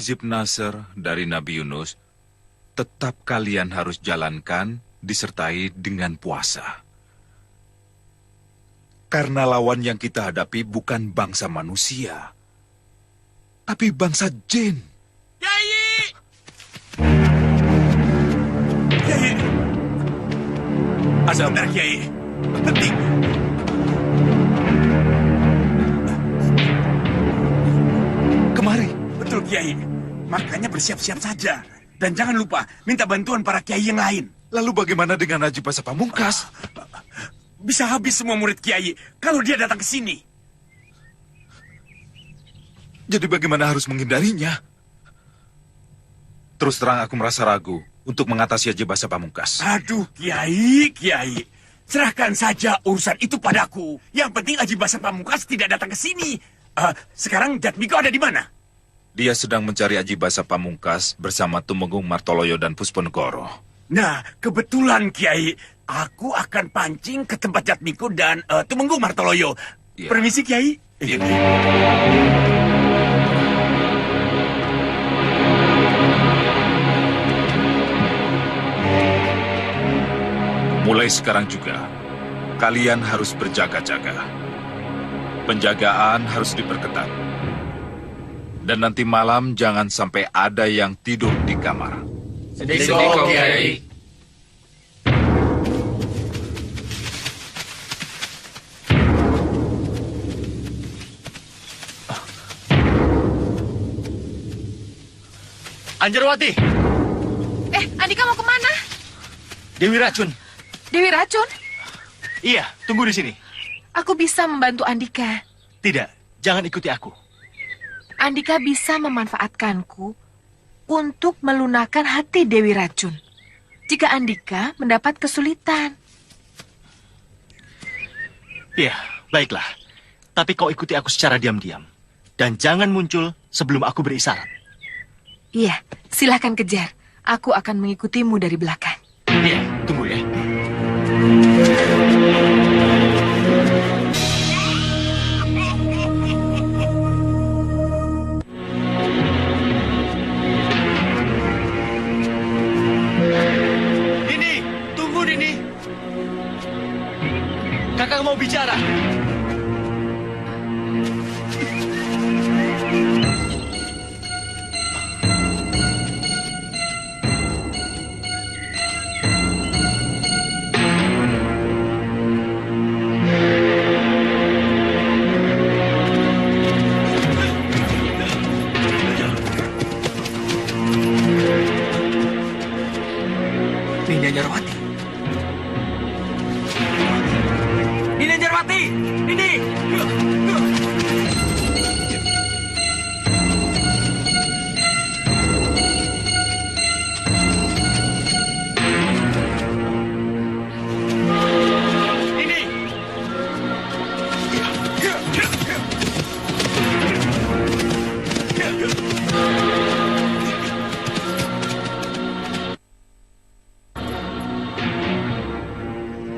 Hizib Nasr dari Nabi Yunus, tetap kalian harus jalankan disertai dengan puasa. Karena lawan yang kita hadapi bukan bangsa manusia, tapi bangsa jin. Kiai! Kiai! Sebentar, Kiai. Penting. Kemari. Betul, Kiai. Makanya bersiap-siap saja. Dan jangan lupa, minta bantuan para kiai yang lain. Lalu bagaimana dengan Haji Basa Pamungkas? Bisa habis semua murid Kiai kalau dia datang ke sini. Jadi bagaimana harus menghindarinya? Terus terang aku merasa ragu untuk mengatasi Haji Basa Pamungkas. Aduh, Kiai. Serahkan saja urusan itu padaku. Yang penting Haji Basa Pamungkas tidak datang ke sini. Sekarang Jatmiko ada di mana? Dia sedang mencari Haji Basa Pamungkas bersama Tumenggung Martoloyo dan Pusponegoro. Nah, kebetulan Kiai, aku akan pancing ke tempat Jatmiko dan Tumenggung Martoloyo. Ya. Permisi, Kiai. Ya. Mulai sekarang juga, kalian harus berjaga-jaga. Penjagaan harus diperketat. Dan nanti malam jangan sampai ada yang tidur di kamar. Sediko, Kiai. Anjarwati. Andika mau kemana? Dewi Racun. Dewi Racun? Iya, tunggu di sini. Aku bisa membantu Andika. Tidak, Jangan ikuti aku. Andika bisa memanfaatkanku untuk melunakkan hati Dewi Racun. Jika Andika mendapat kesulitan. Ya, baiklah. Tapi kau ikuti aku secara diam-diam. Dan jangan muncul sebelum aku berisyarat. Iya, silahkan kejar. Aku akan mengikutimu dari belakang. Iya, tunggu ya. Nini, tunggu Nini. Kakak mau bicara. Nini Anjarwati. Nini Anjarwati. Nini. Nini.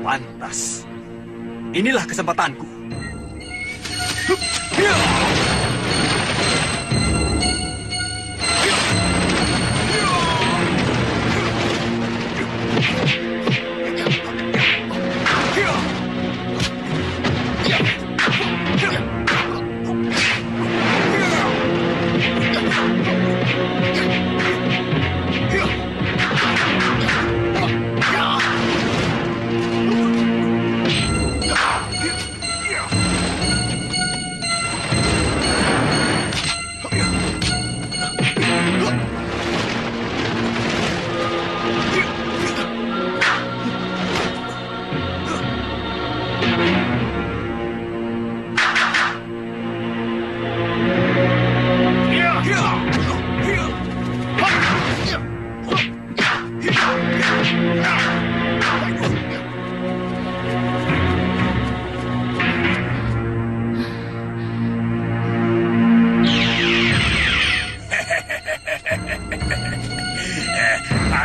Pantas. Inilah kesempatanku.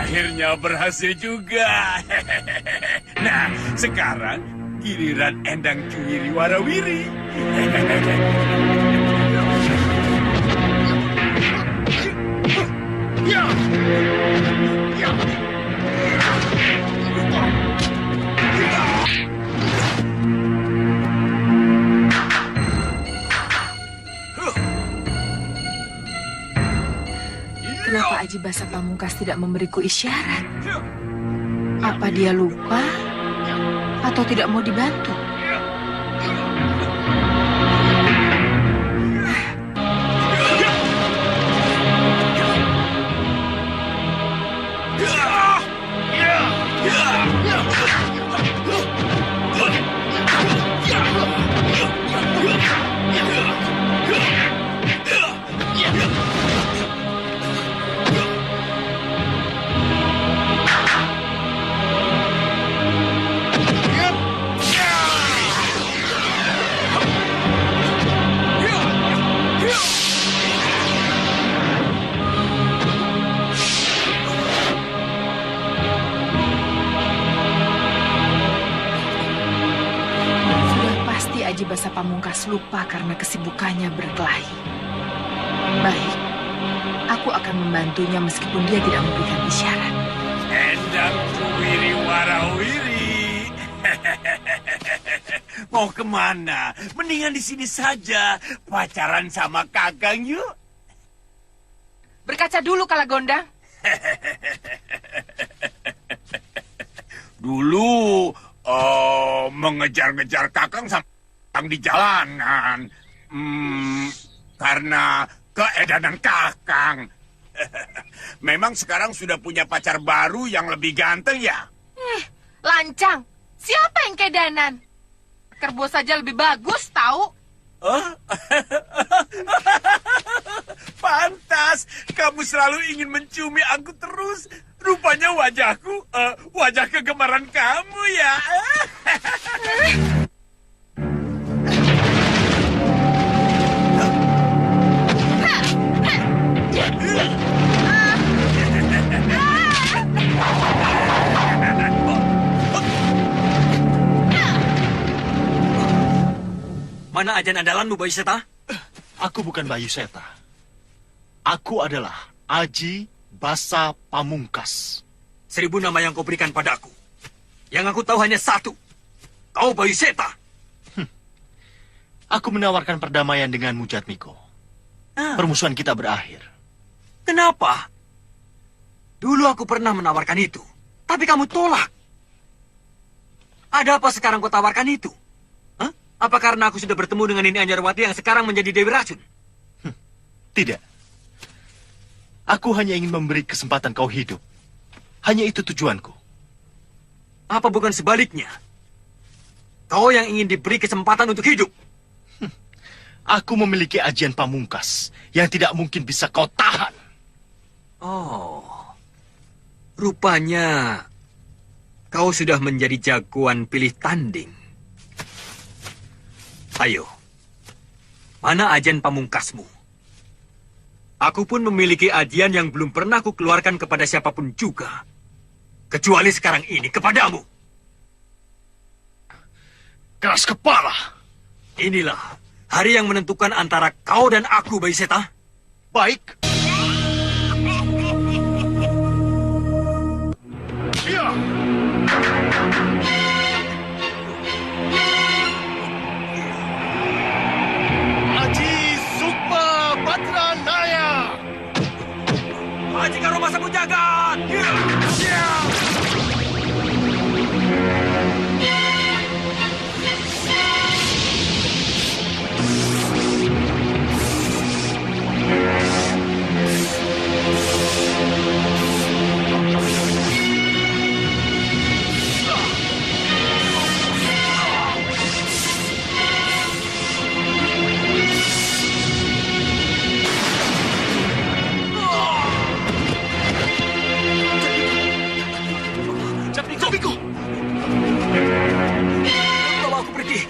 Akhirnya berhasil juga. Nah, sekarang giliran Endang Cuwiri Warawiri. Kenapa Aji Basa Pamungkas tidak memberiku isyarat? Apa dia lupa? Atau tidak mau dibantu? Aji Basa Pamungkas lupa karena kesibukannya berkelahi. Baik, aku akan membantunya meskipun dia tidak memberikan isyarat. Endang Cuwiri Warawiri. Mau kemana? Mendingan di sini saja. Pacaran sama Kakang yuk. Berkaca dulu, Kalagondang. Dulu mengejar-ngejar Kakang sama di jalanan. Karena keedanan Kakang. Memang sekarang sudah punya pacar baru yang lebih ganteng ya? Lancang. Siapa yang kedanan? Kerbo saja lebih bagus, tahu? Oh? Pantas, kamu selalu ingin menciumi aku terus. Rupanya wajahku, wajah kegemaran kamu ya. Mana ajan andalanmu, Bayu Seta? Aku bukan Bayu Seta. Aku adalah Aji Basa Pamungkas. 1000 nama yang kau berikan padaku. Yang aku tahu hanya satu. Kau Bayu Seta. Aku menawarkan perdamaian denganmu, Jatmiko. Permusuhan kita berakhir. Kenapa? Dulu aku pernah menawarkan itu. Tapi kamu tolak. Ada apa sekarang kau tawarkan itu? Hah? Apa karena aku sudah bertemu dengan Nini Anjarwati yang sekarang menjadi Dewi Racun? Tidak. Aku hanya ingin memberi kesempatan kau hidup. Hanya itu tujuanku. Apa bukan sebaliknya? Kau yang ingin diberi kesempatan untuk hidup. Aku memiliki ajian pamungkas yang tidak mungkin bisa kau tahan. Oh, rupanya kau sudah menjadi jagoan pilih tanding. Ayo, mana ajian pamungkasmu? Aku pun memiliki ajian yang belum pernah kukeluarkan kepada siapapun juga. Kecuali sekarang ini kepadamu. Keras kepala. Inilah hari yang menentukan antara kau dan aku, Bayu Seta. Baik. Iya. Aji Sukma Badranaya. Aji Karo Masa Jagat. Jatmiko. Bawa aku pergi.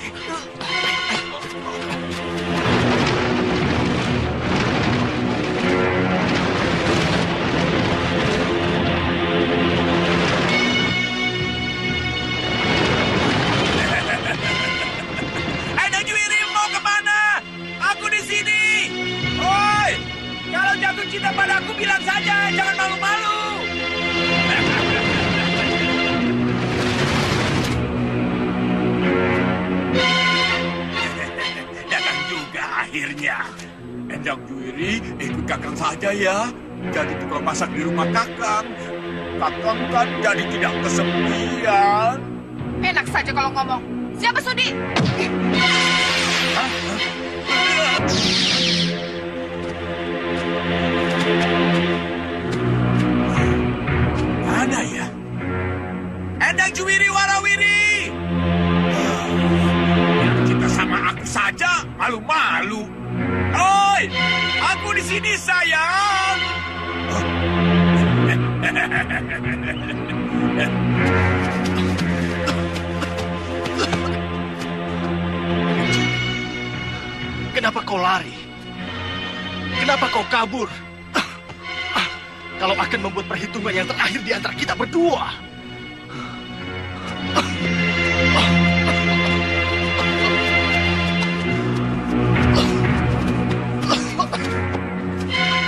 Endang Juwiri mau kemana? Aku di sini. Oi, kalau jatuh cinta padaku bilang saja, jangan malu-malu. Datang juga akhirnya. Endang Juwiri, ikut Kakang saja ya. Jadi tukang masak di rumah Kakang. Kakang kan jadi tidak kesepian. Enak saja kalau ngomong. Siapa sudi? Mana ya? Endang Juwiri Warawiri. Kita sama aku saja, malu-malu. Oi, aku di sini sayang. Kenapa kau lari? Kenapa kau kabur? Kalau akan membuat perhitungan yang terakhir di antara kita berdua.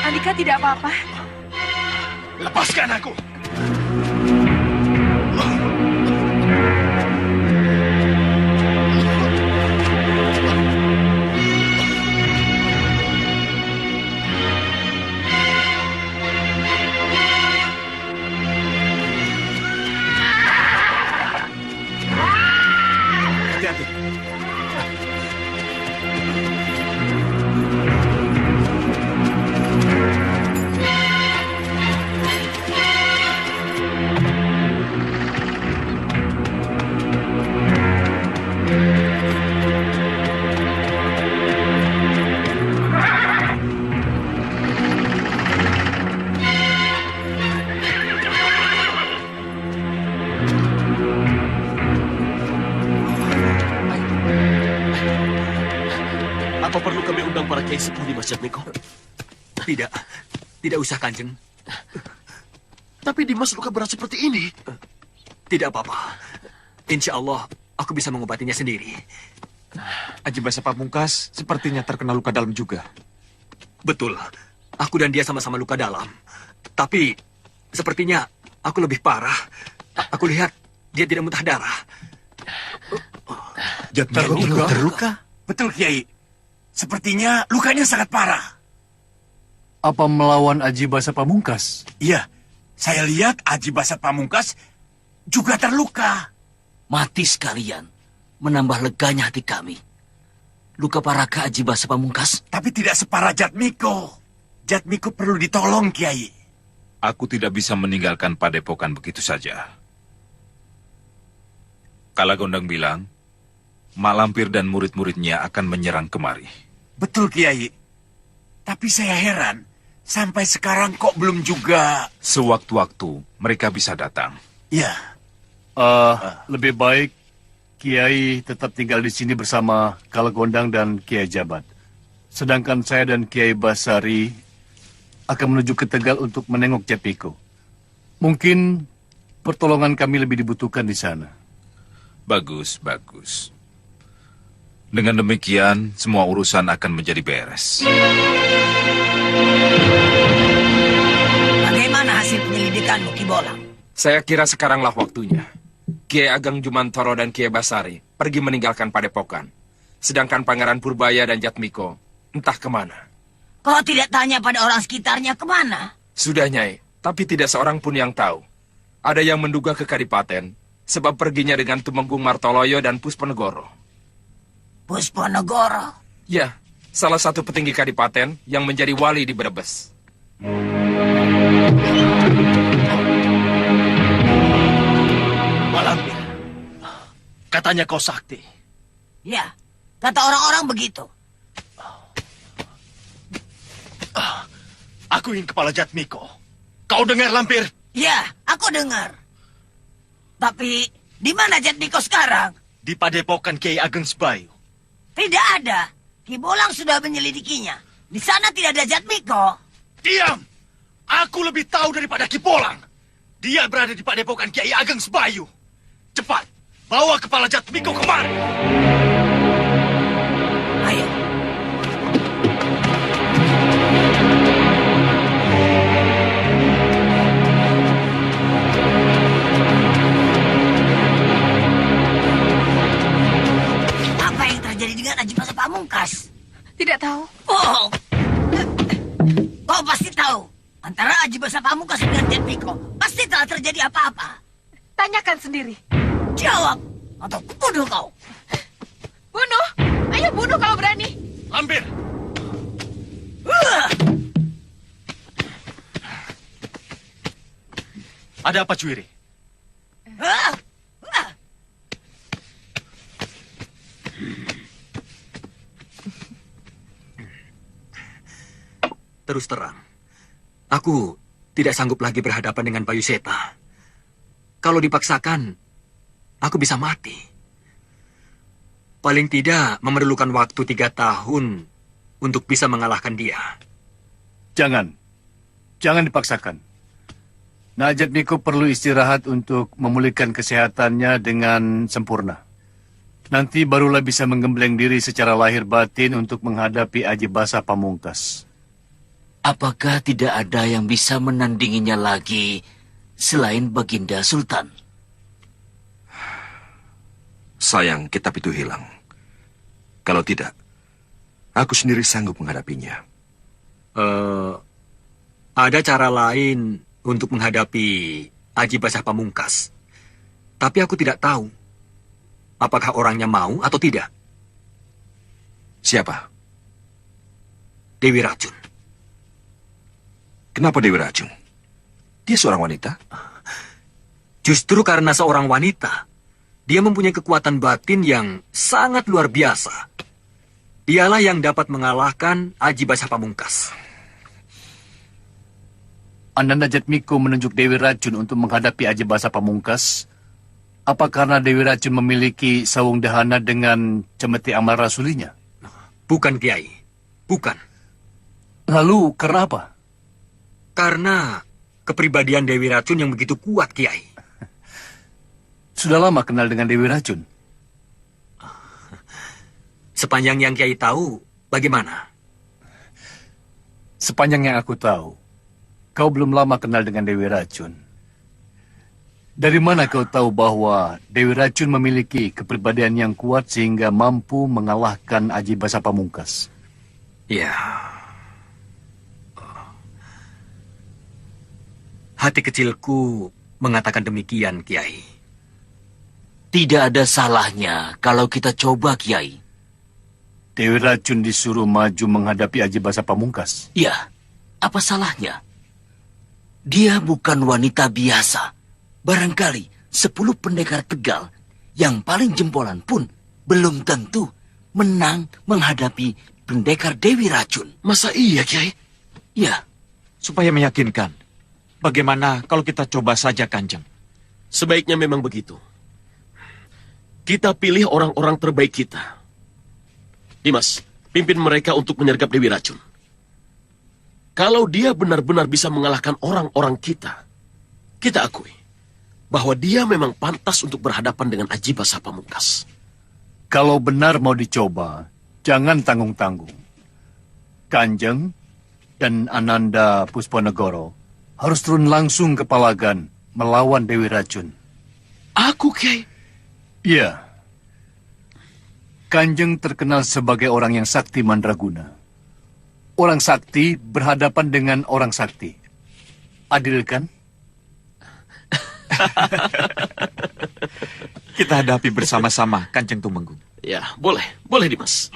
Andika tidak apa-apa. Lepaskan aku. Hati-hati. Apa perlu kami undang para kiai sepuh di Masjid Miko? Tidak. Tidak usah, Kanjeng. Tapi Dimas luka berat seperti ini. Tidak apa-apa. Insya Allah, aku bisa mengobatinya sendiri. Aji Basa Pamungkas sepertinya terkena luka dalam juga. Betul. Aku dan dia sama-sama luka dalam. Tapi, sepertinya aku lebih parah. Aku lihat dia tidak muntah darah. Terluka? Betul, Kiai. Sepertinya lukanya sangat parah. Apa melawan Aji Basa Pamungkas? Iya, saya lihat Aji Basa Pamungkas juga terluka. Mati sekalian, menambah leganya hati kami. Luka parakah Aji Basa Pamungkas? Tapi tidak separah Jatmiko. Jatmiko perlu ditolong, Kiai. Aku tidak bisa meninggalkan padepokan begitu saja. Kala Gondang bilang, Mak Lampir dan murid-muridnya akan menyerang kemari. Betul, Kiai. Tapi saya heran, sampai sekarang kok belum juga... Sewaktu-waktu mereka bisa datang. Ya, Lebih baik Kiai tetap tinggal di sini bersama Kalagondang dan Kiai Jabat. Sedangkan saya dan Kiai Basari akan menuju ke Tegal untuk menengok Jatmiko. Mungkin pertolongan kami lebih dibutuhkan di sana. Bagus, bagus. Dengan demikian, semua urusan akan menjadi beres. Bagaimana hasil penyelidikanmu, Ki Bolang? Saya kira sekaranglah waktunya. Kiai Ageng Jumantoro dan Kiai Basari pergi meninggalkan padepokan. Sedangkan Pangeran Purbaya dan Jatmiko entah kemana. Kau tidak tanya pada orang sekitarnya kemana? Sudah, Nyai, tapi tidak seorang pun yang tahu. Ada yang menduga ke Kadipaten, sebab perginya dengan Tumenggung Martoloyo dan Pusponegoro. Pusponegoro? Ya, salah satu petinggi Kadipaten yang menjadi wali di Brebes. Malampir, katanya kau sakti. Ya, kata orang-orang begitu. Aku ingin kepala Jatmiko. Kau dengar, Lampir? Ya, aku dengar. Tapi, di mana Jatmiko sekarang? Di padepokan Kiai Ageng Sebayu. Tidak ada. Ki Bolang sudah menyelidikinya. Di sana tidak ada Jatmiko. Diam! Aku lebih tahu daripada Ki Bolang. Dia berada di padepokan Kiai Ageng Sebayu. Cepat, bawa kepala Jatmiko kemari. Ayo. Apa yang terjadi dengan Aji Basa Pamungkas? Tidak tahu. Oh, kau pasti tahu. Antara Aji Basa Pamungkas dengan Jatmiko pasti telah terjadi apa-apa. Tanyakan sendiri. Jawab, atau kubunuh kau. Bunuh! Ayo bunuh kalau berani. Lampir, ada apa, Cuiri? Ah, ah. Terus terang, aku tidak sanggup lagi berhadapan dengan Bayu Seta. Kalau dipaksakan, aku bisa mati. Paling tidak memerlukan waktu 3 tahun untuk bisa mengalahkan dia. Jangan dipaksakan. Nah, Jatmiko perlu istirahat untuk memulihkan kesehatannya dengan sempurna. Nanti barulah bisa menggembleng diri secara lahir batin untuk menghadapi Aji Basa Pamungkas. Apakah tidak ada yang bisa menandinginya lagi selain Baginda Sultan? Sayang kitab itu hilang. Kalau tidak, aku sendiri sanggup menghadapinya. Ada cara lain untuk menghadapi Aji Basa Pamungkas. Tapi aku tidak tahu apakah orangnya mau atau tidak. Siapa? Dewi Racun. Kenapa Dewi Racun? Dia seorang wanita. Justru karena seorang wanita, dia mempunyai kekuatan batin yang sangat luar biasa. Dialah yang dapat mengalahkan Aji Basa Pamungkas. Ananda Jatmiko menunjuk Dewi Racun untuk menghadapi Aji Basa Pamungkas. Apa karena Dewi Racun memiliki sawung dahana dengan cemeti amal rasulinya? Bukan, Kiai. Bukan. Lalu karena apa? Karena kepribadian Dewi Racun yang begitu kuat, Kiai. Sudah lama kenal dengan Dewi Racun? Sepanjang yang Kiai tahu, bagaimana? Sepanjang yang aku tahu, kau belum lama kenal dengan Dewi Racun. Dari mana kau tahu bahwa Dewi Racun memiliki kepribadian yang kuat sehingga mampu mengalahkan Aji Basa Pamungkas? Ya. Hati kecilku mengatakan demikian, Kiai. Tidak ada salahnya kalau kita coba, Kiai. Dewi Racun disuruh maju menghadapi Aji Basa Pamungkas. Ya, apa salahnya? Dia bukan wanita biasa. Barangkali 10 pendekar Tegal yang paling jempolan pun belum tentu menang menghadapi pendekar Dewi Racun. Masa iya, Kiai? Ya. Supaya meyakinkan, bagaimana kalau kita coba saja, Kanjeng? Sebaiknya memang begitu. Kita pilih orang-orang terbaik kita. Dimas, pimpin mereka untuk menyergap Dewi Racun. Kalau dia benar-benar bisa mengalahkan orang-orang kita akui bahwa dia memang pantas untuk berhadapan dengan Aji Basa Pamungkas. Kalau benar mau dicoba, jangan tanggung-tanggung. Kanjeng dan Ananda Pusponegoro harus turun langsung ke Palagan melawan Dewi Racun. Aku, Kiai? Iya. Kanjeng terkenal sebagai orang yang sakti mandraguna. Orang sakti berhadapan dengan orang sakti. Adil kan? Kita hadapi bersama-sama, Kanjeng Tumenggung. Ya, boleh. Boleh, Dimas.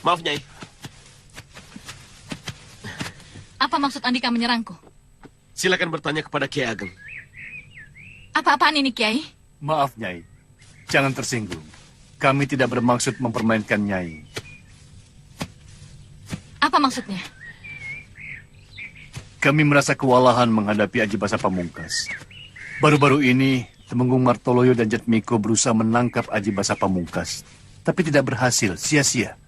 Maaf, Nyai. Apa maksud Andika menyerangku? Silakan bertanya kepada Kiai Ageng. Apa-apaan ini, Kiai? Maaf, Nyai. Jangan tersinggung. Kami tidak bermaksud mempermainkan Nyai. Apa maksudnya? Kami merasa kewalahan menghadapi Aji Basa Pamungkas. Baru-baru ini, Temenggung Martoloyo dan Jatmiko berusaha menangkap Aji Basa Pamungkas. Tapi tidak berhasil, sia-sia.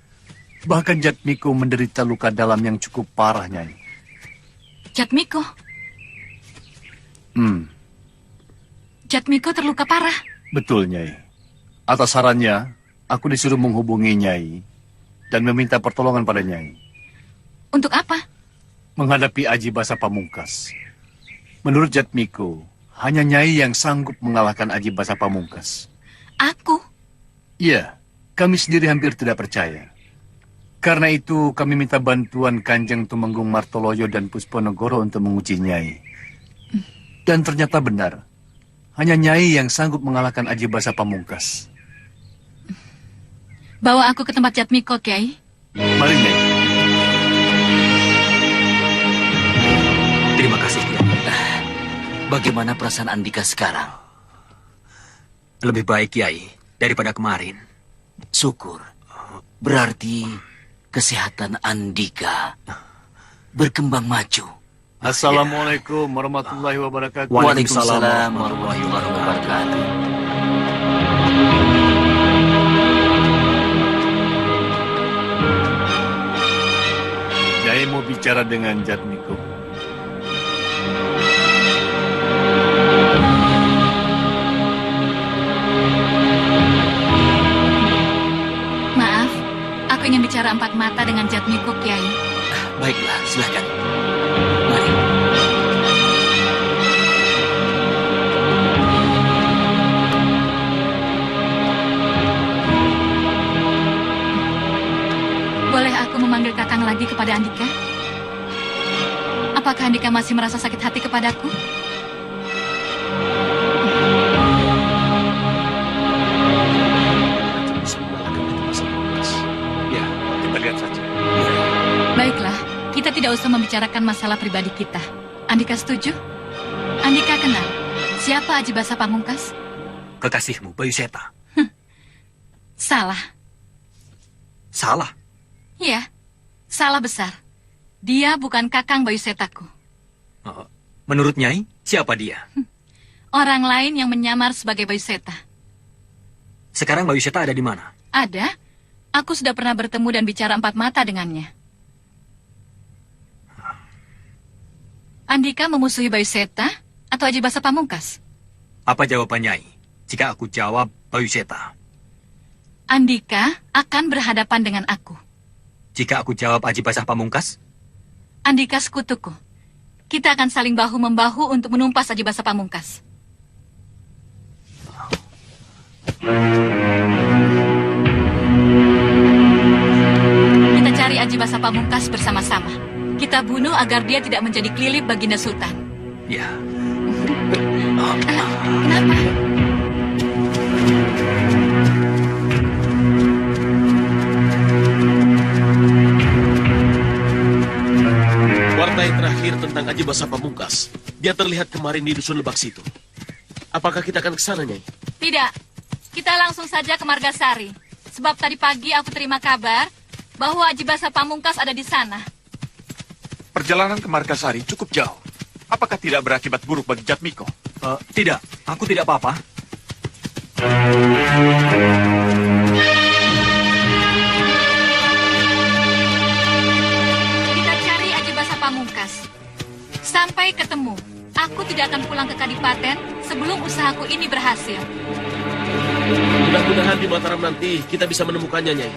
Bahkan Jatmiko menderita luka dalam yang cukup parah, Nyai. Jatmiko? Jatmiko terluka parah? Betul, Nyai. Atas sarannya, aku disuruh menghubungi Nyai dan meminta pertolongan pada Nyai. Untuk apa? Menghadapi Aji Basa Pamungkas. Menurut Jatmiko, hanya Nyai yang sanggup mengalahkan Aji Basa Pamungkas. Aku? Iya, kami sendiri hampir tidak percaya. Karena itu kami minta bantuan Kanjeng Tumenggung Martoloyo dan Pusponegoro untuk menguji Nyai. Dan ternyata benar, hanya Nyai yang sanggup mengalahkan Aji Basa Pamungkas. Bawa aku ke tempat Jatmiko, Kiai. Mari, Nyai. Terima kasih, Kiai. Bagaimana perasaan Andika sekarang? Lebih baik, Kiai, daripada kemarin. Syukur. Berarti kesehatan Andika berkembang maju. Assalamualaikum warahmatullahi wabarakatuh. Waalaikumsalam warahmatullahi wabarakatuh. Nyai mau bicara dengan Jatmiko. Maaf, aku ingin bicara empat mata dengan Jatmiko, Kiai. Baiklah, silakan. Mari. Boleh aku memanggil Kakang lagi kepada Andika? Apakah Andika masih merasa sakit hati kepadaku? Ya, kita lihat saja. Baiklah, kita tidak usah membicarakan masalah pribadi kita. Andika setuju? Andika kenal siapa Aji Basa Pamungkas? Kekasihmu, Bayu Seta. Salah. Salah. Iya, salah besar. Dia bukan Kakang Bayu Setaku. Menurut Nyai, siapa dia? Orang lain yang menyamar sebagai Bayu Seta. Sekarang Bayu Seta ada di mana? Ada. Aku sudah pernah bertemu dan bicara empat mata dengannya. Andika memusuhi Bayu Seta atau Aji Basa Pamungkas? Apa jawaban Nyai jika aku jawab Bayu Seta? Andika akan berhadapan dengan aku. Jika aku jawab Aji Basa Pamungkas? Andika sekutuku. Kita akan saling bahu-membahu untuk menumpas Aji Basa Pamungkas. Kita cari Aji Basa Pamungkas bersama-sama. Kita bunuh agar dia tidak menjadi kelilip Baginda Sultan. Ya. Kenapa? Wartai terakhir tentang Aji Basa Pamungkas. Dia terlihat kemarin di Dusun Lebak situ. Apakah kita akan ke sana, Nyai? Tidak. Kita langsung saja ke Margasari. Sebab tadi pagi aku terima kabar bahwa Aji Basa Pamungkas ada di sana. Perjalanan ke Margasari cukup jauh. Apakah tidak berakibat buruk bagi Jatmiko? Tidak, aku tidak apa-apa. Kita cari Aji Basa Pamungkas. Sampai ketemu. Aku tidak akan pulang ke Kadipaten sebelum usahaku ini berhasil. Mudah-mudahan di Mataram nanti kita bisa menemukannya, Nyai.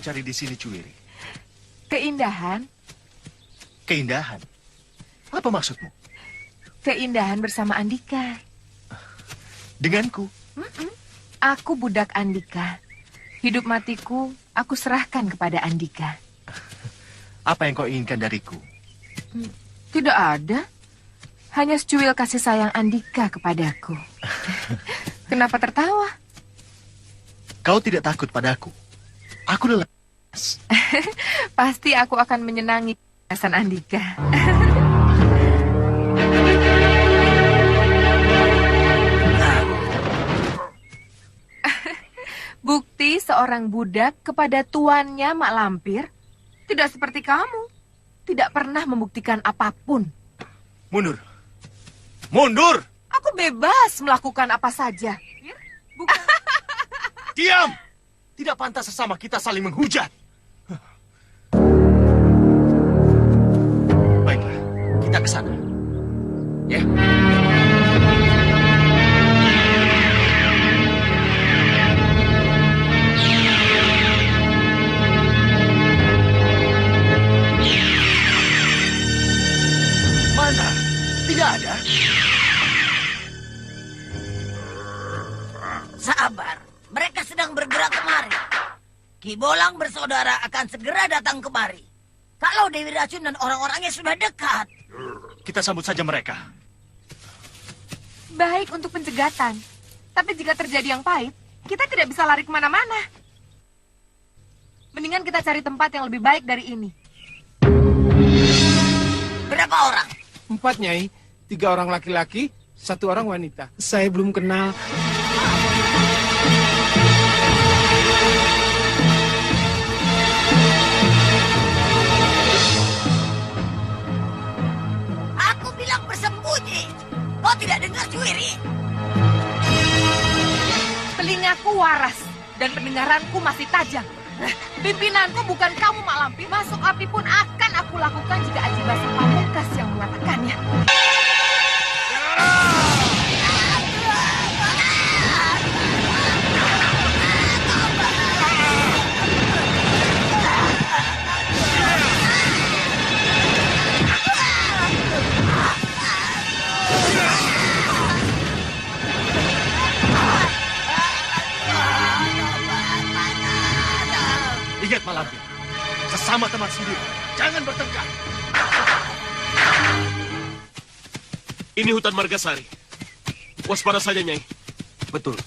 kau cari di sini, Cuwiri? Keindahan. Keindahan? Apa maksudmu? Keindahan bersama Andika. Denganku? Aku budak Andika. Hidup matiku, aku serahkan kepada Andika. Apa yang kau inginkan dariku? Tidak ada. Hanya secuil kasih sayang Andika kepadaku. Kenapa tertawa? Kau tidak takut padaku? Aku lelah. Pasti aku akan menyenangi perasaan Andika. Bukti seorang budak kepada tuannya Mak Lampir tidak seperti kamu. Tidak pernah membuktikan apapun. Mundur. Mundur! Aku bebas melakukan apa saja. Diam! Tidak pantas sesama kita saling menghujat. Baiklah, kita ke sana. Ya. Mana? Tidak ada. Sabar, mereka sedang bergerak kemari. Ki Bolang bersaudara akan segera datang kemari. Kalau Dewi Racun dan orang-orangnya sudah dekat. Kita sambut saja mereka. Baik untuk penjegatan. Tapi jika terjadi yang pahit, kita tidak bisa lari kemana-mana. Mendingan kita cari tempat yang lebih baik dari ini. Berapa orang? 4, Nyai. 3 orang laki-laki, 1 orang wanita. Saya belum kenal. Aku bilang bersembunyi. Kau tidak dengar, Cuwiri? Telingaku waras dan pendengaranku masih tajam. Pimpinanku bukan kamu, Mak Lampir. Masuk api pun akan aku lakukan jika Aji Basa Pamungkas yang mengatakannya. Ingat Mak Lampir, sesama teman sendiri, jangan bertengkar. Ini hutan Margasari. Waspada saja, Nyai. Betul.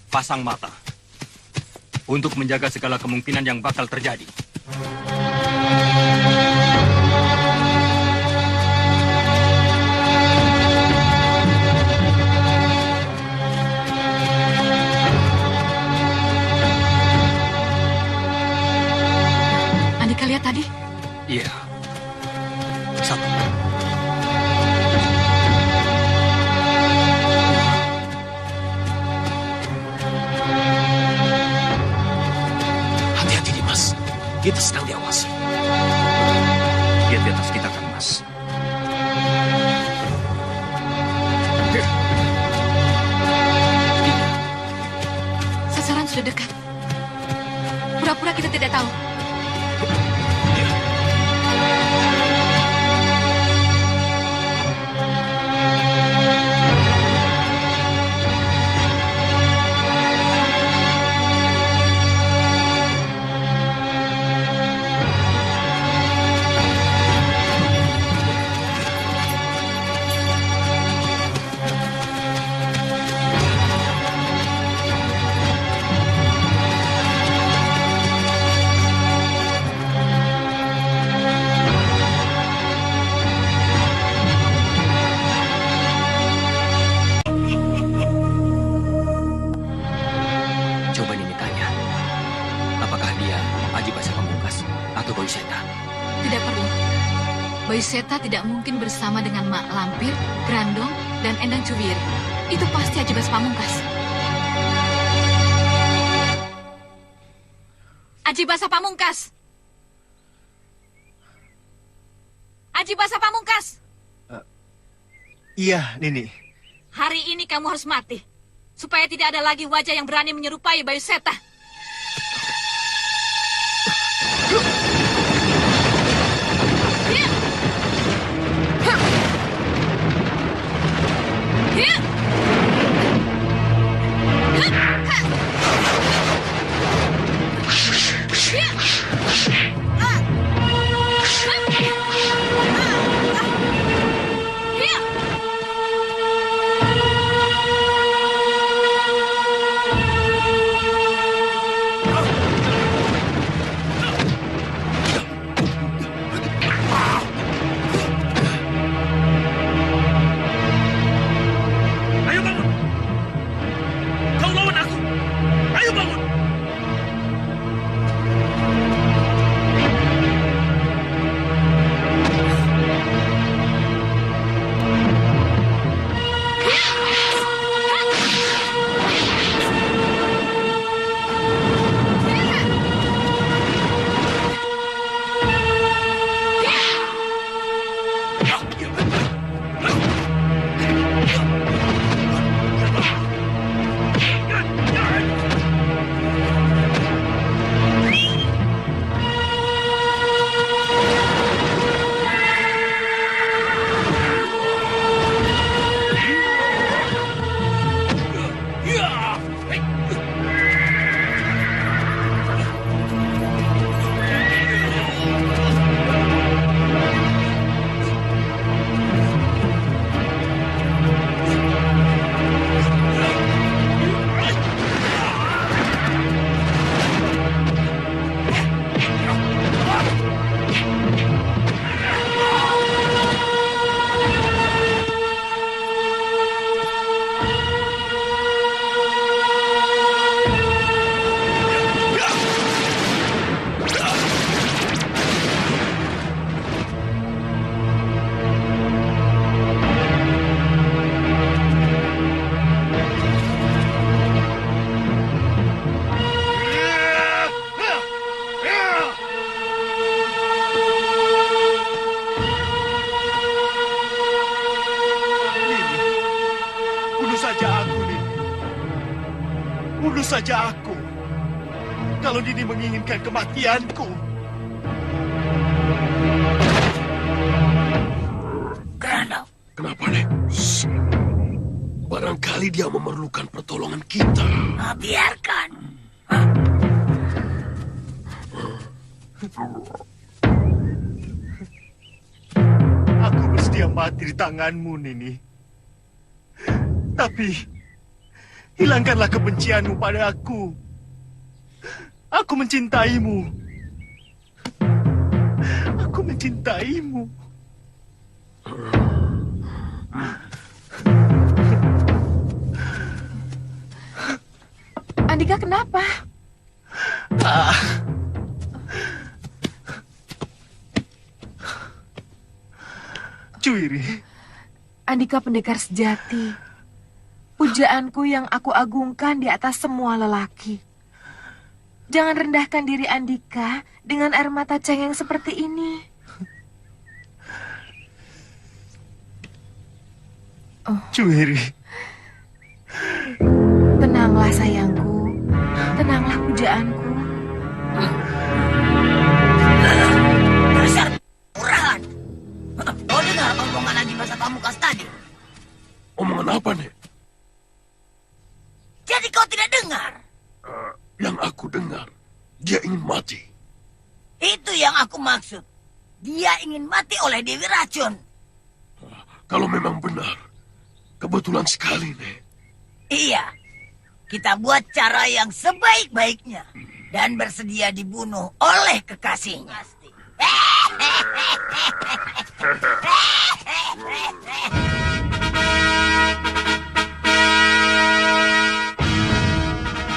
Pasang mata. Untuk menjaga segala kemungkinan yang bakal terjadi. Andika lihat tadi? Iya. 1. Hati-hati, Dimas. Kita sedang diawasi. Dia di atas kita kan, Mas. Sasaran sudah dekat. Pura-pura kita tidak tahu. Coba Nini tanya. Apakah dia Aji Basa Pamungkas atau Boy Seta? Tidak perlu. Boy Seta tidak mungkin bersama dengan Mak Lampir, Grandong, dan Endang Cuwiri. Itu pasti Aji Basa Pamungkas. Aji Basa Pamungkas! Aji Basa Pamungkas! Iya, Nini. Hari ini kamu harus mati. Supaya tidak ada lagi wajah yang berani menyerupai Bayu Seta. saja aku. Kalau Nini menginginkan kematianku. Gerandau. Kenapa, Nek? Barangkali dia memerlukan pertolongan kita. Nah, biarkan. Aku bersedia mati di tanganmu, Nini. Tapi, hilangkanlah kebencianmu pada aku. Aku mencintaimu. Aku mencintaimu. Andika kenapa? Juwiri. Andika pendekar sejati. Pujaanku yang aku agungkan di atas semua lelaki. Jangan rendahkan diri Andika dengan air mata cengeng seperti ini. Juwiri. Tenanglah sayangku. Tenanglah pujaanku. Dasar murahan. Kau dengar omongan Haji Basa Pamungkas tadi? Omongan apa, Nek? Jadi kau tidak dengar? Yang aku dengar, dia ingin mati. Itu yang aku maksud. Dia ingin mati oleh Dewi Racun. Kalau memang benar, kebetulan sekali, Nek. Iya. Kita buat cara yang sebaik-baiknya. Dan bersedia dibunuh oleh kekasihnya.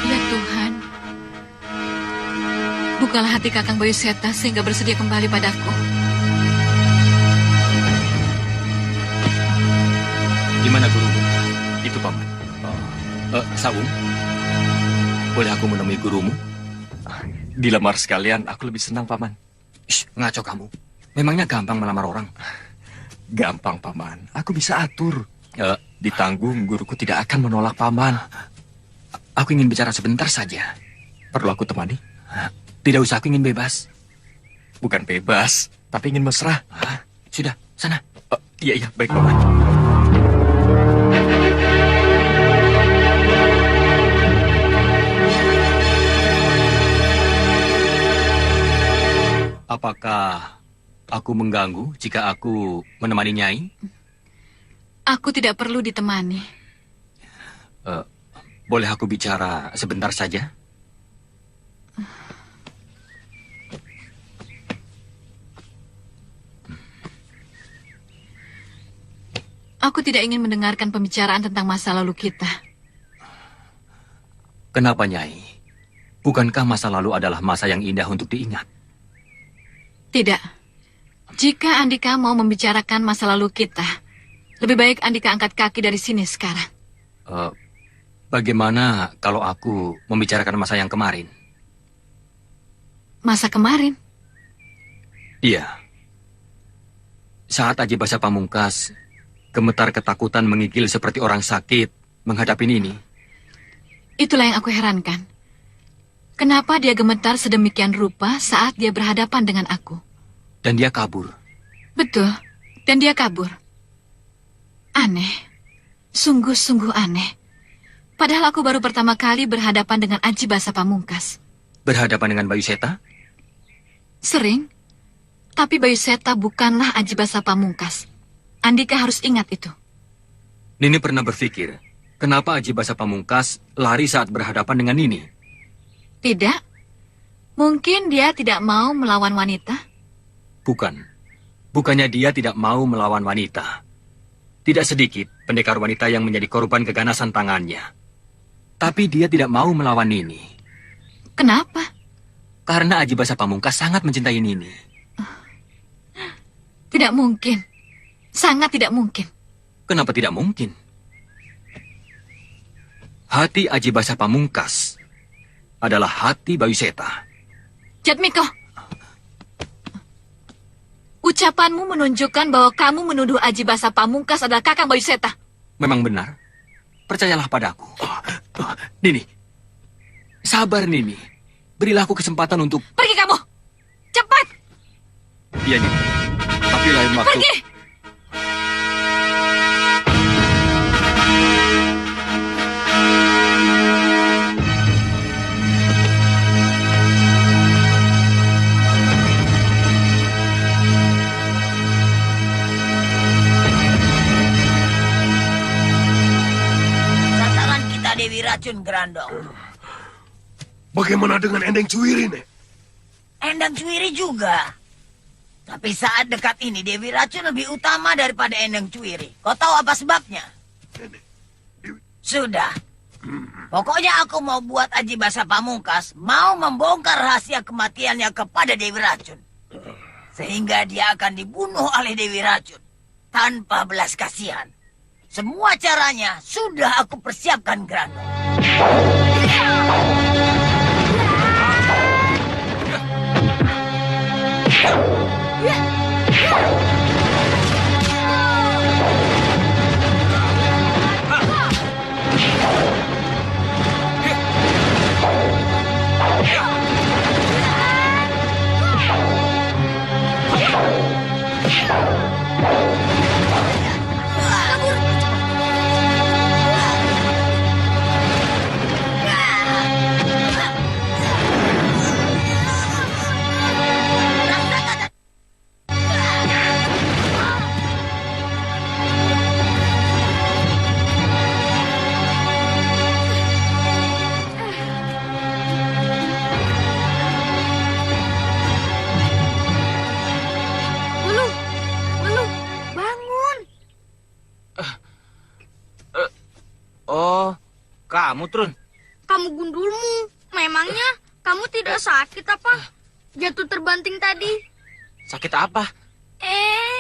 Ya Tuhan, bukalah hati Kakang Bayu Seta sehingga bersedia kembali padaku. Di mana gurumu? Itu paman. Sawung, boleh aku menemui gurumu? Dilamar sekalian, aku lebih senang paman. Shh, ngaco kamu. Memangnya gampang melamar orang? Gampang paman, aku bisa atur. Ditanggung, guruku tidak akan menolak paman. Aku ingin bicara sebentar saja. Perlu aku temani? Tidak usah, aku ingin bebas. Bukan bebas, tapi ingin mesra. Sudah, sana. Iya, baik paman. Apakah aku mengganggu jika aku menemani Nyai? Aku tidak perlu ditemani. Boleh aku bicara sebentar saja? Aku tidak ingin mendengarkan pembicaraan tentang masa lalu kita. Kenapa, Nyai? Bukankah masa lalu adalah masa yang indah untuk diingat? Tidak. Jika Andika mau membicarakan masa lalu kita, lebih baik Andika angkat kaki dari sini sekarang. Bagaimana kalau aku membicarakan masa yang kemarin? Masa kemarin? Iya. Saat Haji Basa Pamungkas gemetar ketakutan menggigil seperti orang sakit menghadapi Nini. Itulah yang aku herankan. Kenapa dia gemetar sedemikian rupa saat dia berhadapan dengan aku? Dan dia kabur. Betul, dan dia kabur. Aneh. Sungguh-sungguh aneh. Padahal aku baru pertama kali berhadapan dengan Haji Basa Pamungkas. Berhadapan dengan Bayu Seta? Sering. Tapi Bayu Seta bukanlah Haji Basa Pamungkas. Andika harus ingat itu. Nini pernah berpikir, kenapa Haji Basa Pamungkas lari saat berhadapan dengan Nini? Tidak. Mungkin dia tidak mau melawan wanita. Bukan. Bukannya dia tidak mau melawan wanita. Tidak sedikit pendekar wanita yang menjadi korban keganasan tangannya. Tapi dia tidak mau melawan Nini. Kenapa? Karena Haji Basa Pamungkas sangat mencintai Nini. Tidak mungkin. Sangat tidak mungkin. Kenapa tidak mungkin? Hati Haji Basa Pamungkas adalah hati Bayu Seta. Jatmiko. Ucapanmu menunjukkan bahwa kamu menuduh Haji Basa Pamungkas adalah Kakang Bayu Seta. Memang benar. Percayalah padaku. Nini, Sabar, Nini. Berilah aku kesempatan untuk... Pergi kamu! Cepat! Iya, Nini. Tapi lain waktu... Pergi! Sasaran kita Dewi Racun, Grandong. Bagaimana dengan Endang Cuwiri, Nek? Endang Cuwiri juga. Tapi saat dekat ini Dewi Racun lebih utama daripada Endang Cuwiri. Kau tahu apa sebabnya? Sudah. Pokoknya aku mau buat Aji Basa Pamungkas mau membongkar rahasia kematiannya kepada Dewi Racun. Sehingga dia akan dibunuh oleh Dewi Racun. Tanpa belas kasihan. Semua caranya sudah aku persiapkan, Grandong. Wulu, bangun. Oh, kamu, Trun. Kamu gundulmu. Memangnya kamu tidak sakit apa? Jatuh terbanting tadi. Sakit apa?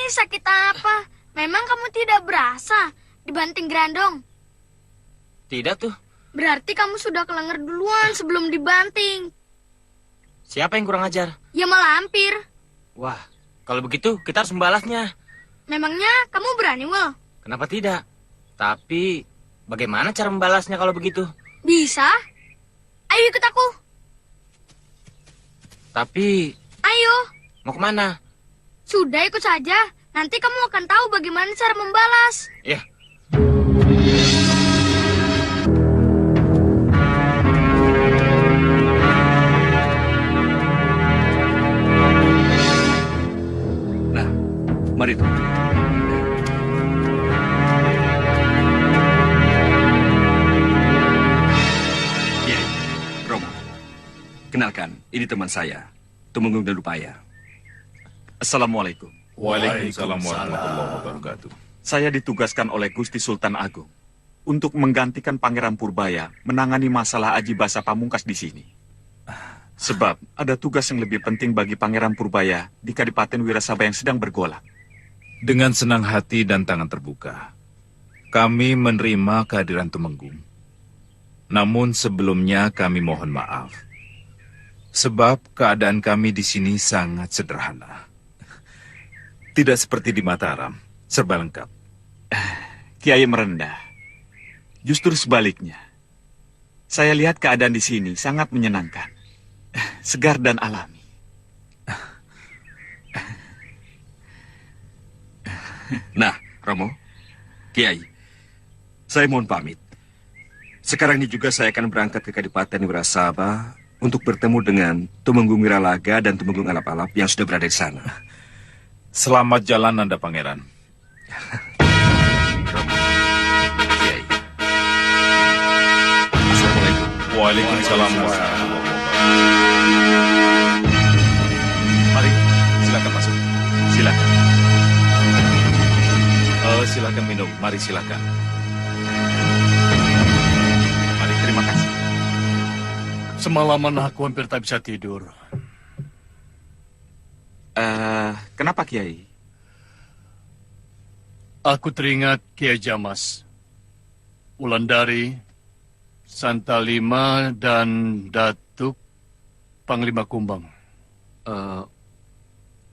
Sakit apa? Memang kamu tidak berasa dibanting Grandong? Tidak tuh. Berarti kamu sudah kelenger duluan sebelum dibanting. Siapa yang kurang ajar? Ya malampir. Wah, kalau begitu kita harus membalasnya. Memangnya kamu berani, Wul? Kenapa tidak? Tapi bagaimana cara membalasnya kalau begitu? Bisa. Ayo ikut aku. Tapi... Ayo. Mau kemana? Sudah ikut saja. Nanti kamu akan tahu bagaimana cara membalas. Ya. Nah, mari tuh. Ya, Romo. Kenalkan, ini teman saya, Tumenggung Dalupaya. Assalamualaikum. Waalaikumsalam warahmatullahi wabarakatuh. Saya ditugaskan oleh Gusti Sultan Agung untuk menggantikan Pangeran Purbaya menangani masalah Aji Basa Pamungkas di sini. Sebab ada tugas yang lebih penting bagi Pangeran Purbaya di Kadipaten Wirasaba yang sedang bergolak. Dengan senang hati dan tangan terbuka, kami menerima kehadiran Tumenggung. Namun sebelumnya kami mohon maaf. Sebab keadaan kami di sini sangat sederhana. Tidak seperti di Mataram, serba lengkap. Kiai merendah. Justru sebaliknya. Saya lihat keadaan di sini sangat menyenangkan. Segar dan alami. Nah, Romo, Kiai, saya mohon pamit. Sekarang ini juga saya akan berangkat ke Kadipaten Wirasaba untuk bertemu dengan Tumenggung Wiralaga dan Tumenggung Alap-Alap yang sudah berada di sana. Selamat jalan Anda, Pangeran. Assalamualaikum. Waalaikumsalam warahmatullahi wabarakatuh. Mari, silakan masuk. Silakan. Silakan minum. Mari silakan. Mari, terima kasih. Semalaman aku hampir tak bisa tidur. Kenapa, Kiai? Aku teringat Kiai Jamas, Wulandari, Santalima, dan Datuk Panglima Kumbang.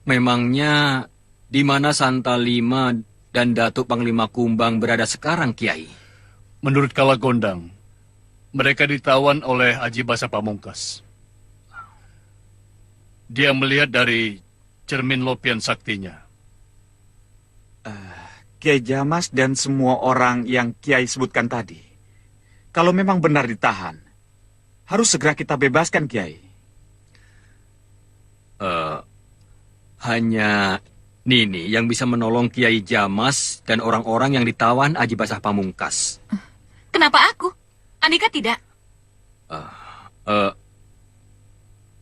Memangnya di mana Santalima dan Datuk Panglima Kumbang berada sekarang, Kiai? Menurut Kalagondang, Mereka ditawan oleh Aji Basa Pamungkas. Dia melihat dari cermin lopian saktinya. Kiai Jamas dan semua orang yang Kiai sebutkan tadi, kalau memang benar ditahan, harus segera kita bebaskan, Kiai. Hanya Nini yang bisa menolong Kiai Jamas dan orang-orang yang ditawan Aji Basa Pamungkas. Kenapa aku? Andika tidak.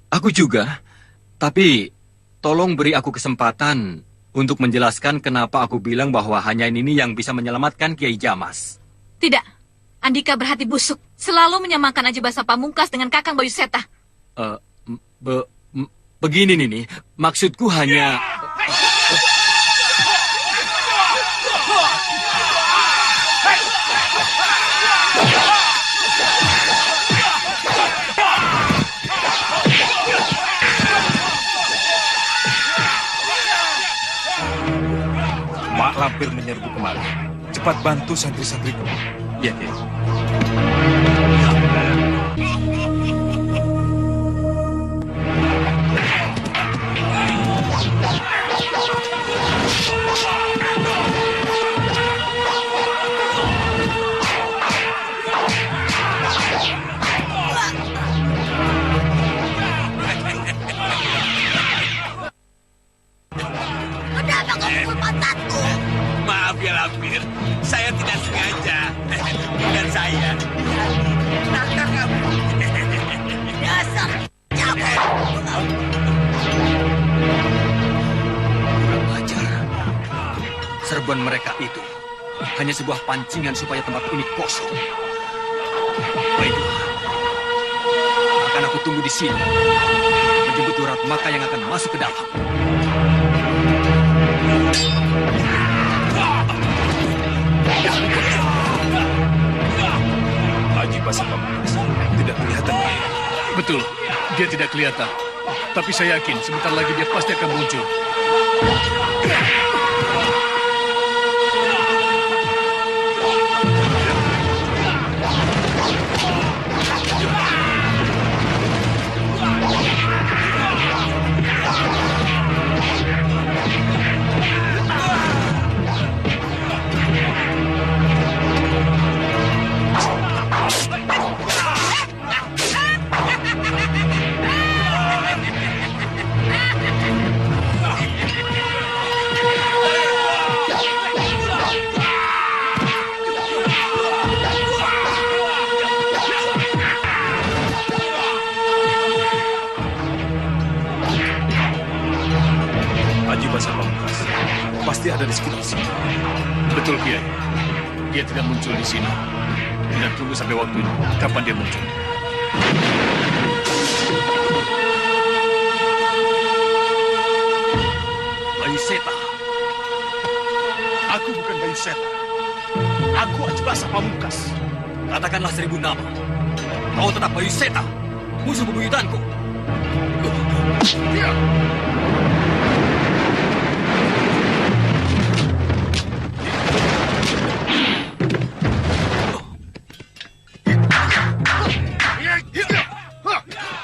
Aku juga, tapi tolong beri aku kesempatan untuk menjelaskan kenapa aku bilang bahwa hanya Nini yang bisa menyelamatkan Kiai Jamas. Tidak. Andika berhati busuk. Selalu menyamakan Aji Basa Pamungkas dengan Kakang Bayu Seta. Begini Nini, maksudku hanya... Mak Lampir menyerbu kemari. Cepat bantu santri-santriku. Ya, Kiai. Kenapa kau pukul pantatku? Maaf ya Lampir, saya tidak sengaja. Bukan saya. Nakal kamu. Dasar cabut. Kurang ajar. Serbuan mereka itu hanya sebuah pancingan supaya tempat ini kosong. Baiklah. Akan aku tunggu di sini. Menjemput Durat Maka yang akan masuk ke dalam. Aji Basa Pamungkas tidak kelihatan. Betul, dia tidak kelihatan. Tapi saya yakin sebentar lagi dia pasti akan muncul. Aji Basa Pamungkas pasti ada di sekitar sini. Betul, Kiai. Dia tidak muncul di sini. Kita tunggu sampai waktunya. Kapan dia muncul? Bayu Seta. Aku bukan Bayu Seta. Aku Aji Basa Pamungkas. Katakanlah 1000 nama. Kau tetap Bayu Seta, musuh bebuyutanku.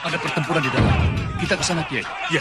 Ada pertempuran di dalam. Kita ke sana, Kiai. Ya.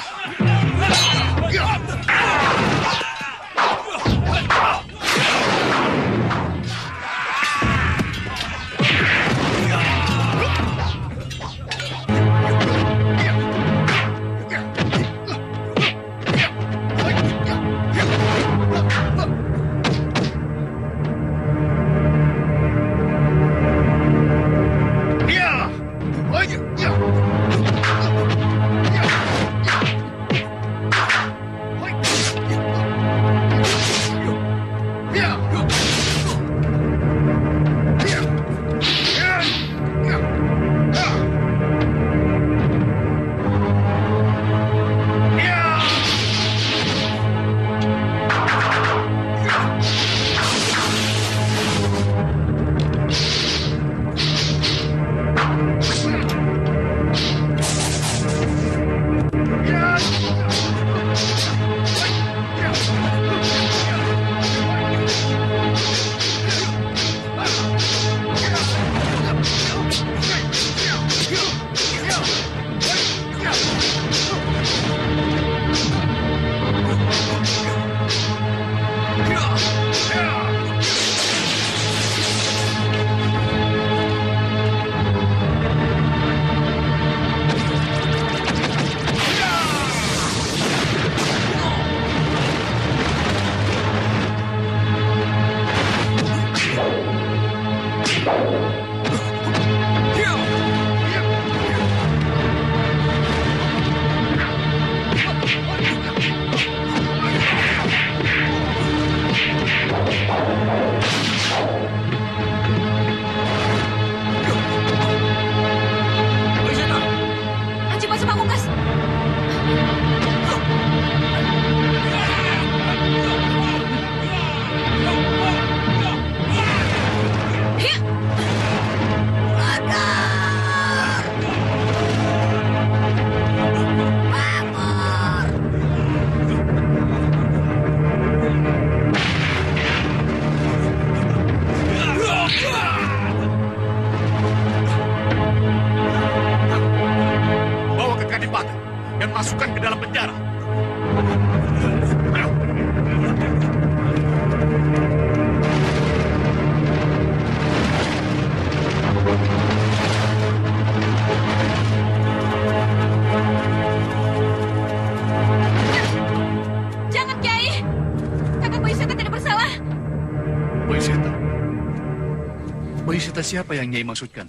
Bayu Seta siapa yang Nyai maksudkan?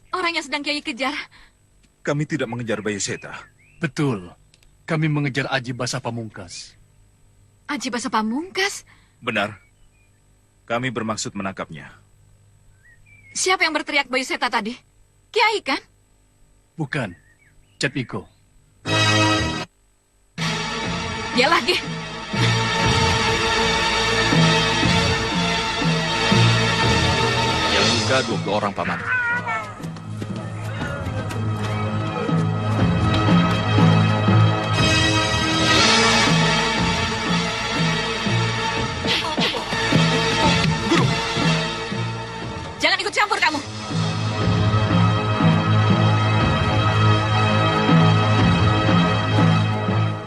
Orang yang sedang Kiai kejar. Kami tidak mengejar Bayu Seta. Betul. Kami mengejar Aji Basa Pamungkas. Aji Basa Pamungkas? Benar. Kami bermaksud menangkapnya. Siapa yang berteriak Bayu Seta tadi? Kiai kan? Bukan. Jatmiko. Dia lagi. Yang luka 20 orang, Paman. Jangan ikut campur kamu.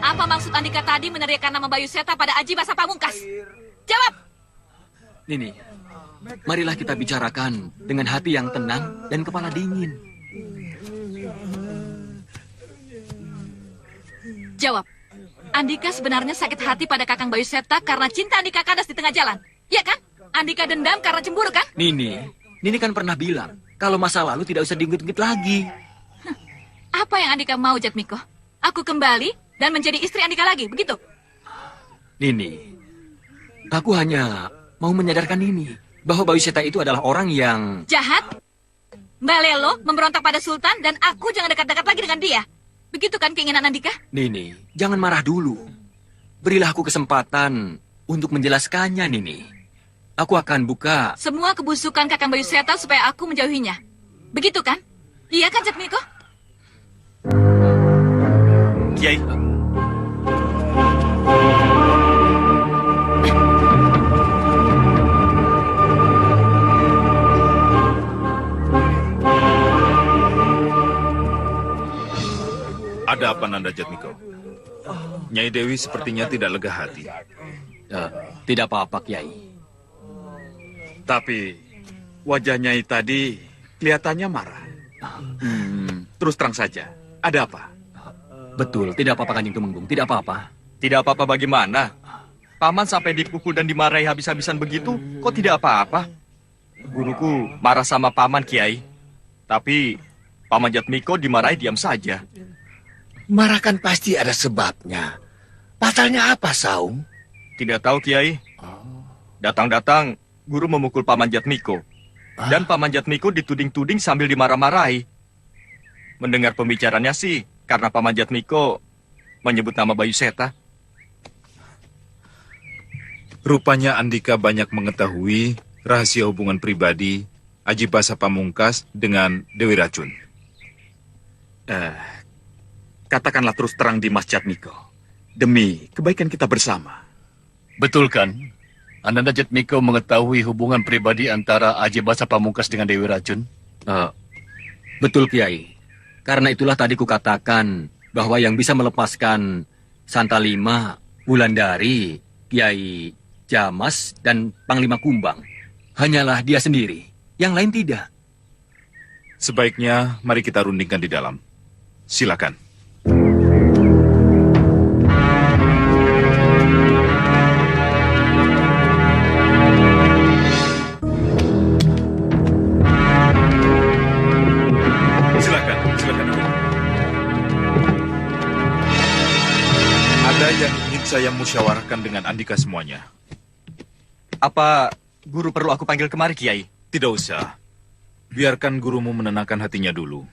Apa maksud Andika tadi meneriakkan nama Bayu Seta pada Aji Basa Pamungkas? Jawab! Nini, marilah kita bicarakan dengan hati yang tenang dan kepala dingin. Jawab. Andika sebenarnya sakit hati pada Kakang Bayu Seta karena cinta Andika kandas di tengah jalan. Iya kan? Andika dendam karena cemburu kan? Nini kan pernah bilang kalau masa lalu tidak usah diungkit-ungkit lagi. Apa yang Andika mau, Jatmiko? Aku kembali dan menjadi istri Andika lagi, begitu? Nini, aku hanya mau menyadarkan Nini bahwa Bayu Seta itu adalah orang yang jahat. Mbak Lelo memberontak pada Sultan dan aku jangan dekat-dekat lagi dengan dia. Begitu kan keinginan Andika? Nini, jangan marah dulu. Berilah aku kesempatan untuk menjelaskannya, Nini. Aku akan buka semua kebusukan Kakang Bayu Seta supaya aku menjauhinya. Begitu kan? Iya kan, Jatmiko? Kiai. Ada apa Nanda Jatmiko? Nyai Dewi sepertinya tidak lega hati. Tidak apa-apa, Kiai. Tapi wajah Nyai tadi kelihatannya marah. Terus terang saja, ada apa? Betul, tidak apa-apa Kanjeng Tumenggung, tidak apa-apa. Tidak apa-apa bagaimana? Paman sampai dipukul dan dimarahi habis-habisan begitu, kok tidak apa-apa? Guruku marah sama Paman, Kiai. Tapi Paman Jatmiko dimarahi diam saja. Marah kan pasti ada sebabnya. Pasalnya apa, Saung? Tidak tahu, Kiai. Datang-datang, guru memukul Paman Jatmiko. Dan Paman Jatmiko dituding-tuding sambil dimarah-marahi. Mendengar pembicaranya sih, karena Paman Jatmiko menyebut nama Bayu Seta. Rupanya Andika banyak mengetahui rahasia hubungan pribadi Aji Basa Pamungkas dengan Dewi Racun. Katakanlah terus terang Dimas Jatmiko. Demi kebaikan kita bersama. Betul kan? Ananda Jatmiko mengetahui hubungan pribadi antara Aji Basa Pamungkas dengan Dewi Racun? Betul, Kiai. Karena itulah tadi kukatakan bahwa yang bisa melepaskan Santa Lima, Wulandari, Kiai Jamas, dan Panglima Kumbang hanyalah dia sendiri. Yang lain tidak. Sebaiknya mari kita rundingkan di dalam. Silakan. Ada yang ingin saya musyawarahkan dengan Andika semuanya. Apa guru perlu aku panggil kemari, Kiai? Tidak usah. Biarkan gurumu menenangkan hatinya dulu.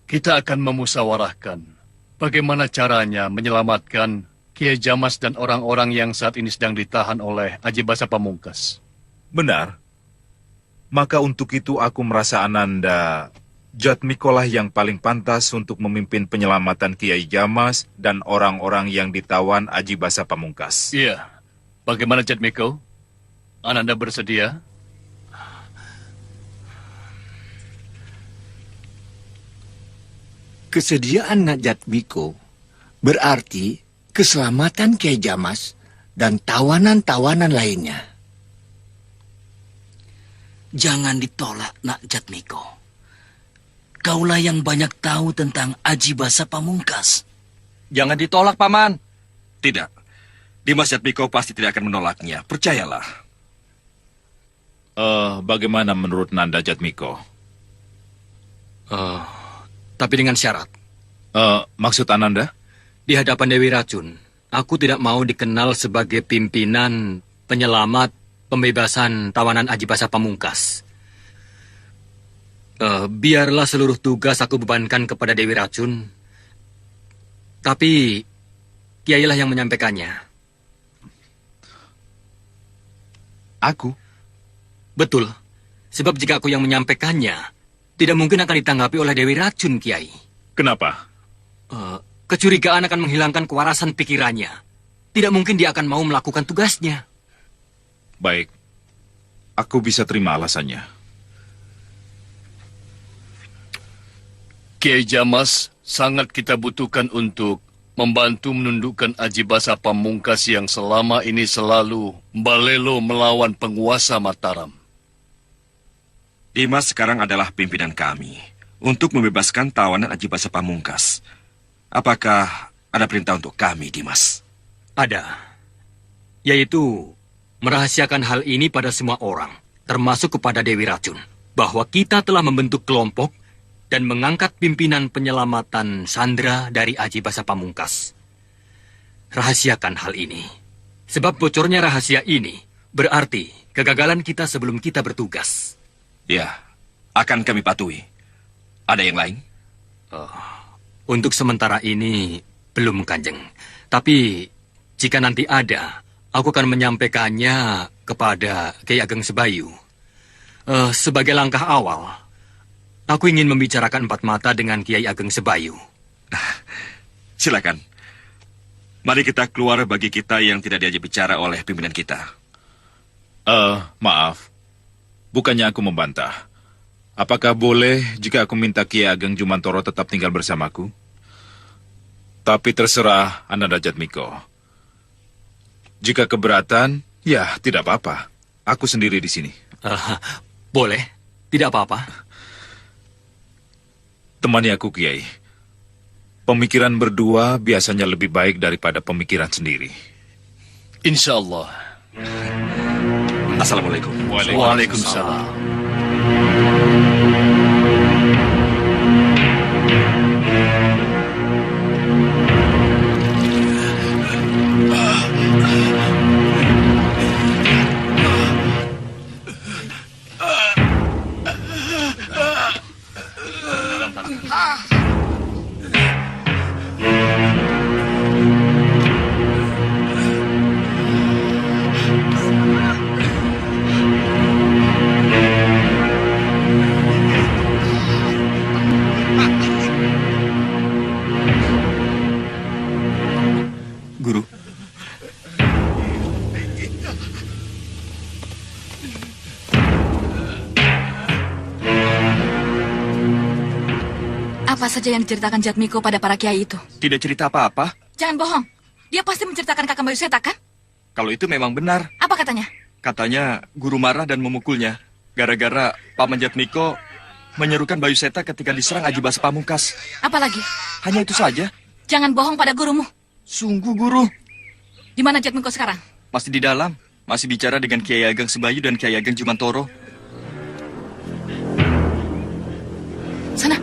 Kita akan memusyawarahkan bagaimana caranya menyelamatkan Kiai Jamas dan orang-orang yang saat ini sedang ditahan oleh Aji Basa Pamungkas. Benar. Maka untuk itu aku merasa Ananda Jatmiko lah yang paling pantas untuk memimpin penyelamatan Kiai Jamas dan orang-orang yang ditawan Aji Basa Pamungkas. Iya. Bagaimana Jatmiko? Ananda bersedia? Kesediaan Jatmiko berarti keselamatan Kiai Jamas dan tawanan-tawanan lainnya. Jangan ditolak, Nak Jatmiko. Kaulah yang banyak tahu tentang Aji Basa Pamungkas. Jangan ditolak, Paman. Tidak. Dimas Jatmiko pasti tidak akan menolaknya. Percayalah. Bagaimana menurut Nanda Jatmiko? Tapi dengan syarat. Maksud Ananda? Di hadapan Dewi Racun, aku tidak mau dikenal sebagai pimpinan penyelamat pembebasan tawanan Aji Basa Pamungkas. Biarlah seluruh tugas aku bebankan kepada Dewi Racun, tapi Kiailah yang menyampaikannya. Aku? Betul, sebab jika aku yang menyampaikannya, tidak mungkin akan ditanggapi oleh Dewi Racun, Kiai. Kenapa? Kecurigaan akan menghilangkan kewarasan pikirannya. Tidak mungkin dia akan mau melakukan tugasnya. Baik, aku bisa terima alasannya. Kiai Jamas sangat kita butuhkan untuk membantu menundukkan Aji Basa Pamungkas yang selama ini selalu balelo melawan penguasa Mataram. Dimas sekarang adalah pimpinan kami untuk membebaskan tawanan Aji Basa Pamungkas. Apakah ada perintah untuk kami, Dimas? Ada, yaitu merahasiakan hal ini pada semua orang, termasuk kepada Dewi Racun, bahwa kita telah membentuk kelompok dan mengangkat pimpinan penyelamatan Sandra dari Aji Basa Pamungkas. Rahasiakan hal ini, sebab bocornya rahasia ini berarti kegagalan kita sebelum kita bertugas. Ya, akan kami patuhi. Ada yang lain? Untuk sementara ini, belum, Kanjeng. Tapi, jika nanti ada, aku akan menyampaikannya kepada Kiai Ageng Sebayu. Sebagai langkah awal, aku ingin membicarakan empat mata dengan Kiai Ageng Sebayu. Silakan. Mari kita keluar bagi kita yang tidak diajak bicara oleh pimpinan kita. Maaf. Bukannya aku membantah. Apakah boleh jika aku minta Kiai Ageng Jumantoro tetap tinggal bersamaku? Tapi terserah Ananda Jatmiko. Jika keberatan, ya tidak apa-apa. Aku sendiri di sini. Boleh, tidak apa-apa. Temani aku, Kiai. Pemikiran berdua biasanya lebih baik daripada pemikiran sendiri. Insya Allah. Assalamualaikum. Waalaikumsalam. Guru. Apa saja yang diceritakan Jatmiko pada para kiai itu? Tidak cerita apa-apa. Jangan bohong. Dia pasti menceritakan Kakang Bayu Seta, kan? Kalau itu memang benar. Apa katanya? Katanya guru marah dan memukulnya. Gara-gara Paman Jatmiko menyerukan Bayu Seta ketika diserang Aji Basa Pamungkas. Apalagi? Hanya itu saja. Jangan bohong pada gurumu. Sungguh, Guru. Di mana Jatmiko sekarang? Masih di dalam. Masih bicara dengan Kiai Ageng Sebayu dan Kiai Ageng Jumantoro. Sana.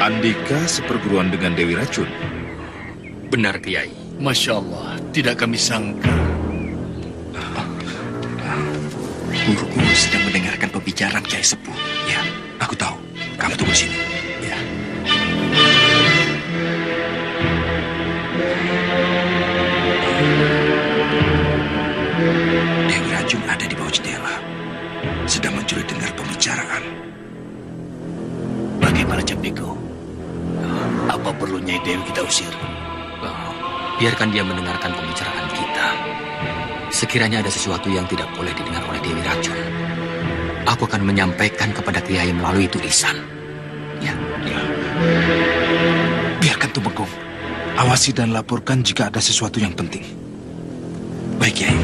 Andika seperguruan dengan Dewi Racun. Benar, Kiai. Masya Allah, tidak kami sangka. Guruku sedang mendengarkan pembicaraan Kiai Sepuh. Ya, aku tahu. Kamu tunggu di sini. Ya. Dewi Racun ada di bawah jendela. Sedang mencuri dengar pembicaraan. Bagaimana Jatmiko? Apa perlu Nyai Dewi kita usir? Biarkan dia mendengarkan pembicaraan kita. Sekiranya ada sesuatu yang tidak boleh didengar oleh Dewi Racun, aku akan menyampaikan kepada Kiai melalui tulisan. Ya. Biarkan Tumenggung. Awasi dan laporkan jika ada sesuatu yang penting. Baik, Kiai.